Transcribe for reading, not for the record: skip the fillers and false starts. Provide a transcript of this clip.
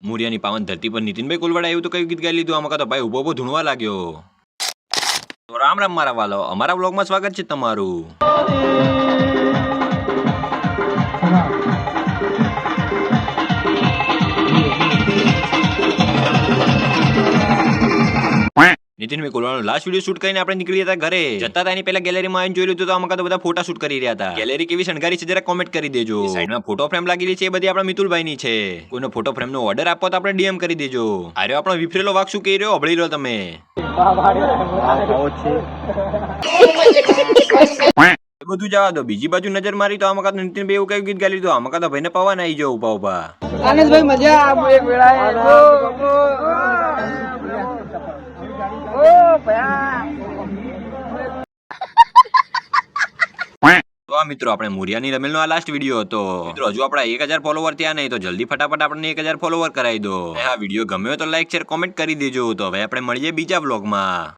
મુરિયાની પાવન ધરતી પર નીતિનભાઈ કોલવાડા એવું તો કયું ગીત ગાઈ લીધું? આમાં કાં તો ભાઈ ઉભો ધૂણવા લાગ્યો. તો રામ રામ મારા વાલો, અમારા બ્લોગમાં સ્વાગત છે તમારું. નીતિનભાઈ કોલવાનો લાસ્ટ વિડીયો શૂટ કરીને આપણે નીકળી હતા ઘરે. જતા હતા એની પહેલા ગેલેરીમાં આવીને જોઈ લીધું તો આમાં કાં તો બધા ફોટા શૂટ કરી રહ્યા હતા. ગેલેરી કેવી શણગારી છે જરા કોમેન્ટ કરી દેજો. સાઈડમાં ફોટો ફ્રેમ લાગેલી છે એ બધી આપણા મિતુલભાઈની છે. કોઈનો ફોટો ફ્રેમનો ઓર્ડર આપો તો આપણે ડીએમ કરી દેજો. આર્યો આપણો વિફરેલો વાક શું કહી રહ્યો અભળી રહ્યો તમે. બધું જવા દો, બીજી બાજુ નજર મારી તો આમાં કાં તો નીતિનભાઈ એવું કયું ગીત ગાઈ લીધું? આમાં કાં તો ભાઈને પવાના આવી જાવ ઉભા ઉભા. આનંદભાઈ મજા આ એક વેળાએ તો આ મિત્રો આપણે મુરિયાની રમેલનો આ લાસ્ટ વિડીયો હતો. મિત્રો હજુ આપણા 1000 ફોલોવર થયા નહીં તો જલ્દી ફટાફટ આપણને 1000 ફોલોવર કરાવી દો. આ વિડીયો ગમ્યો તો લાઈક શેર કોમેન્ટ કરી દેજો. તો હવે આપણે મળીએ બીજા વ્લોગમાં.